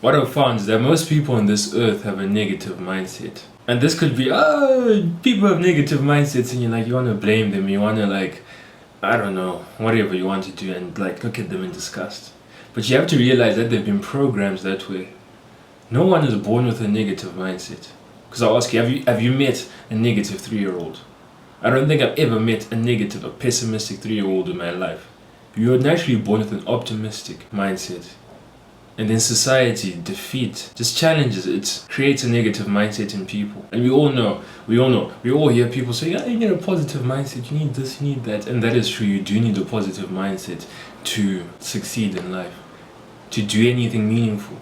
What I've found is that most people on this earth have a negative mindset. And this could be, people have negative mindsets and you want to blame them, you want to I don't know, whatever you want to do and look at them in disgust. But you have to realize that they've been programmed that way. No one is born with a negative mindset. Because I'll ask you, have you met a negative 3-year-old? I don't think I've ever met a pessimistic 3-year-old in my life. You're naturally born with an optimistic mindset. And then society, defeat, just challenges it, creates a negative mindset in people. And we all hear people say, you need a positive mindset, you need this, you need that. And that is true, you do need a positive mindset to succeed in life, to do anything meaningful.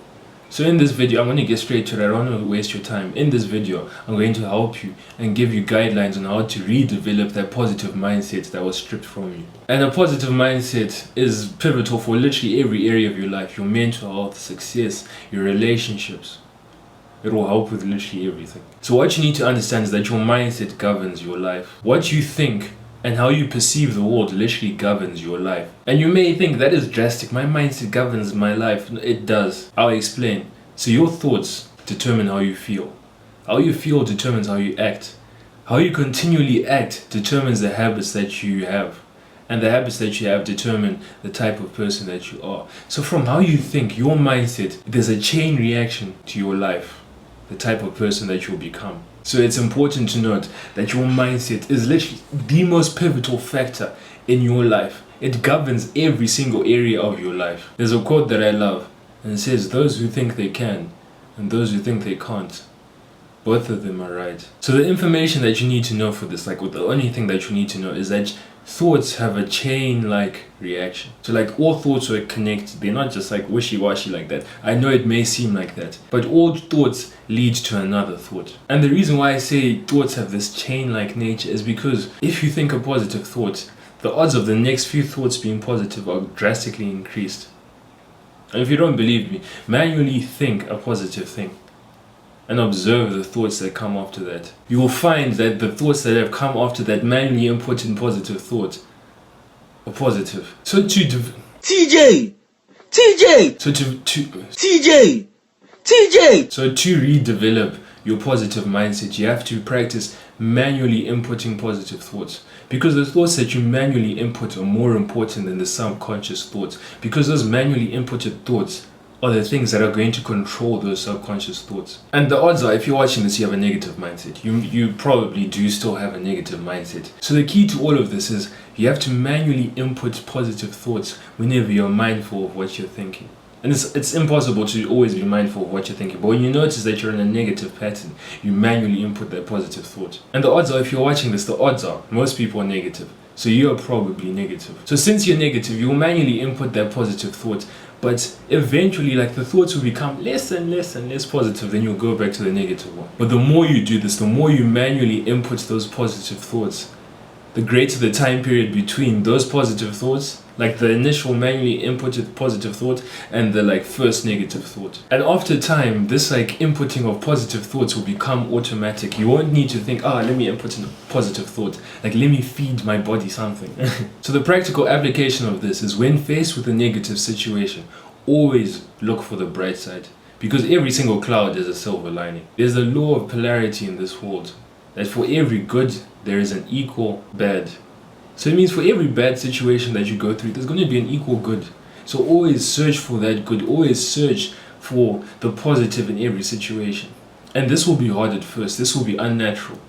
So in this video, I'm going to get straight to it. I don't want to waste your time. In this video, I'm going to help you and give you guidelines on how to redevelop that positive mindset that was stripped from you. And a positive mindset is pivotal for literally every area of your life. Your mental health, success, your relationships. It will help with literally everything. So what you need to understand is that your mindset governs your life. What you think and how you perceive the world literally governs your life. And you may think that is drastic. My mindset governs my life. It does. I'll explain. So your thoughts determine how you feel. How you feel determines how you act. How you continually act determines the habits that you have. And the habits that you have determine the type of person that you are. So from how you think, your mindset, there's a chain reaction to your life. The type of person that you'll become. So it's important to note that your mindset is literally the most pivotal factor in your life. It governs every single area of your life. There's a quote that I love and it says, those who think they can and those who think they can't, both of them are right. So the information that you need to know for this, the only thing that you need to know is that thoughts have a chain-like reaction. So all thoughts are connected. They're not just wishy-washy like that. I know it may seem like that, but all thoughts lead to another thought. And the reason why I say thoughts have this chain-like nature is because if you think a positive thought, the odds of the next few thoughts being positive are drastically increased. And if you don't believe me, manually think a positive thing and observe the thoughts that come after that. You will find that the thoughts that have come after that manually input in positive thought are positive. So TJ! So to redevelop your positive mindset, you have to practice manually inputting positive thoughts. Because the thoughts that you manually input are more important than the subconscious thoughts. Because those manually inputted thoughts are the things that are going to control those subconscious thoughts. And the odds are, if you're watching this, you have a negative mindset. You probably do still have a negative mindset. So the key to all of this is you have to manually input positive thoughts whenever you're mindful of what you're thinking. And it's impossible to always be mindful of what you're thinking. But when you notice that you're in a negative pattern, you manually input that positive thought. And the odds are, if you're watching this, the odds are most people are negative. So you're probably negative. So since you're negative, you'll manually input that positive thought. But eventually, the thoughts will become less and less and less positive, then you'll go back to the negative one. But the more you do this, the more you manually input those positive thoughts, the greater the time period between those positive thoughts, the initial manually inputted positive thought and the first negative thought. And after time, this inputting of positive thoughts will become automatic. You won't need to think, let me input a positive thought. Let me feed my body something. So the practical application of this is when faced with a negative situation, always look for the bright side. Because every single cloud is a silver lining. There's a law of polarity in this world, that for every good, there is an equal bad. So it means for every bad situation that you go through, there's going to be an equal good. So always search for that good. Always search for the positive in every situation. And this will be hard at first. This will be unnatural.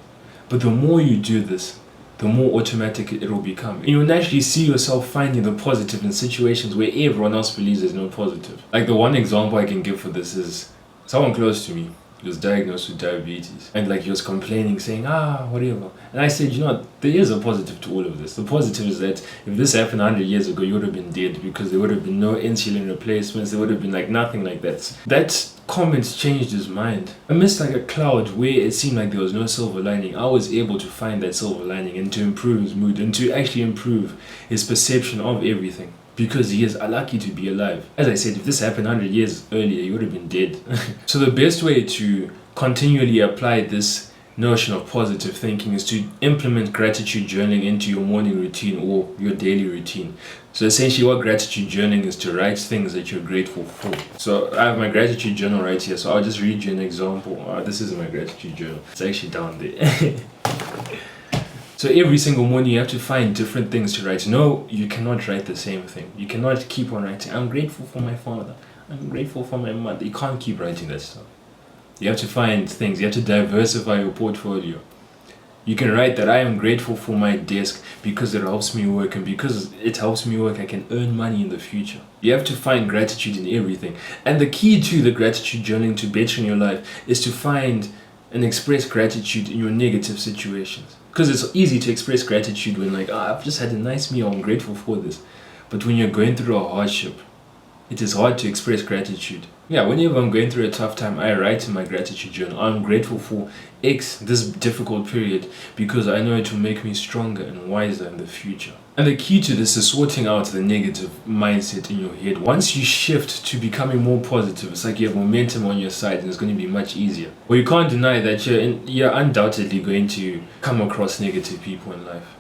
But the more you do this, the more automatic it will become. And you'll naturally see yourself finding the positive in situations where everyone else believes there's no positive. The one example I can give for this is someone close to me. He was diagnosed with diabetes and he was complaining, saying, whatever. And I said, there is a positive to all of this. The positive is that if this happened 100 years ago, you would have been dead because there would have been no insulin replacements. There would have been nothing like that. That comment changed his mind. Amidst a cloud where it seemed like there was no silver lining, I was able to find that silver lining and to improve his mood and to actually improve his perception of everything. Because he is lucky to be alive. As I said, if this happened 100 years earlier, he would have been dead. So the best way to continually apply this notion of positive thinking is to implement gratitude journaling into your morning routine or your daily routine. So essentially what gratitude journaling is to write things that you're grateful for. So I have my gratitude journal right here, so I'll just read you an example. This is my gratitude journal. It's actually down there. So every single morning you have to find different things to write. No, you cannot write the same thing. You cannot keep on writing, I'm grateful for my father, I'm grateful for my mother. You can't keep writing that stuff. You have to find things. You have to diversify your portfolio. You can write that I am grateful for my desk because it helps me work, and because it helps me work I can earn money in the future. You have to find gratitude in everything. And the key to the gratitude journaling to bettering your life is to find and express gratitude in your negative situations. Because it's easy to express gratitude when like, I've just had a nice meal, I'm grateful for this. But when you're going through a hardship, it is hard to express gratitude. Yeah, whenever I'm going through a tough time, I write in my gratitude journal, I'm grateful for X, this difficult period, because I know it will make me stronger and wiser in the future. And the key to this is sorting out the negative mindset in your head. Once you shift to becoming more positive, it's like you have momentum on your side and it's going to be much easier. Well, you can't deny that you're undoubtedly going to come across negative people in life.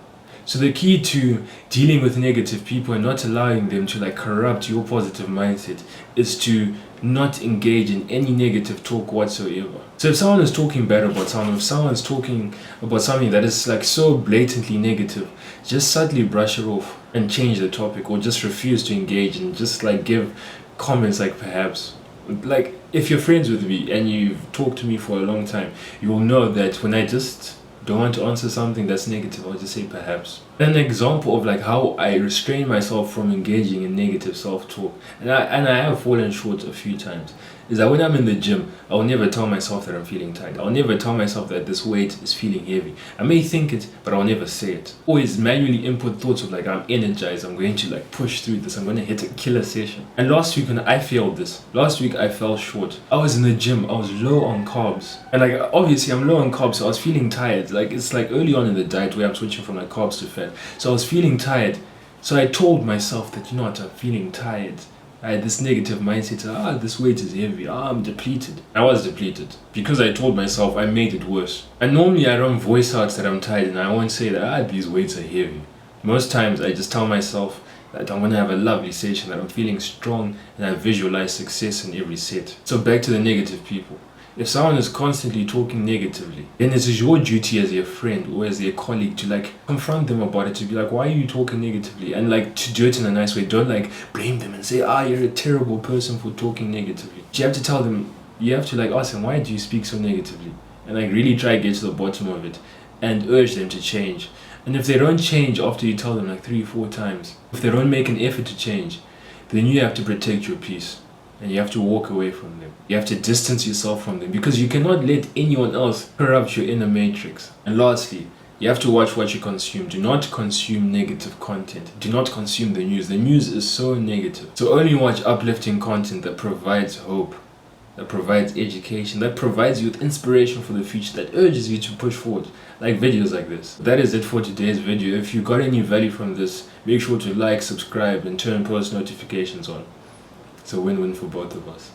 So the key to dealing with negative people and not allowing them to like corrupt your positive mindset is to not engage in any negative talk whatsoever. So if someone is talking bad about someone, if someone's talking about something that is like so blatantly negative, just subtly brush it off and change the topic, or just refuse to engage and just like give comments like perhaps. Like if you're friends with me and you've talked to me for a long time, you will know that when I just don't want to answer something that's negative, I'll just say perhaps. An example of like how I restrain myself from engaging in negative self-talk, and I have fallen short a few times, is that when I'm in the gym, I'll never tell myself that I'm feeling tired. I'll never tell myself that this weight is feeling heavy. I may think it, but I'll never say it. Always manually input thoughts of like, I'm energized, I'm going to like push through this, I'm going to hit a killer session. And last week when I failed this, last week I fell short. I was in the gym, I was low on carbs. And like obviously I'm low on carbs, so I was feeling tired. Like it's like early on in the diet where I'm switching from like carbs to fat. So I was feeling tired. So I told myself that, you know what, I'm feeling tired. I had this negative mindset, this weight is heavy, I'm depleted. I was depleted. Because I told myself, I made it worse. And normally I don't voice out that I'm tired and I won't say that, these weights are heavy. Most times I just tell myself that I'm going to have a lovely session, that I'm feeling strong, and I visualize success in every set. So back to the negative people. If someone is constantly talking negatively, then it is your duty as their friend or as their colleague to like confront them about it, to be like, why are you talking negatively? And like to do it in a nice way. Don't like blame them and say, you're a terrible person for talking negatively. You have to tell them, you have to like ask them, why do you speak so negatively? And like really try to get to the bottom of it and urge them to change. And if they don't change after you tell them like 3-4 times, if they don't make an effort to change, then you have to protect your peace. And you have to walk away from them. You have to distance yourself from them, because you cannot let anyone else corrupt your inner matrix. And lastly, you have to watch what you consume. Do not consume negative content. Do not consume the news. The news is so negative. So only watch uplifting content that provides hope, that provides education, that provides you with inspiration for the future, that urges you to push forward, like videos like this. That is it for today's video. If you got any value from this, make sure to like, subscribe, and turn post notifications on. It's a win-win for both of us.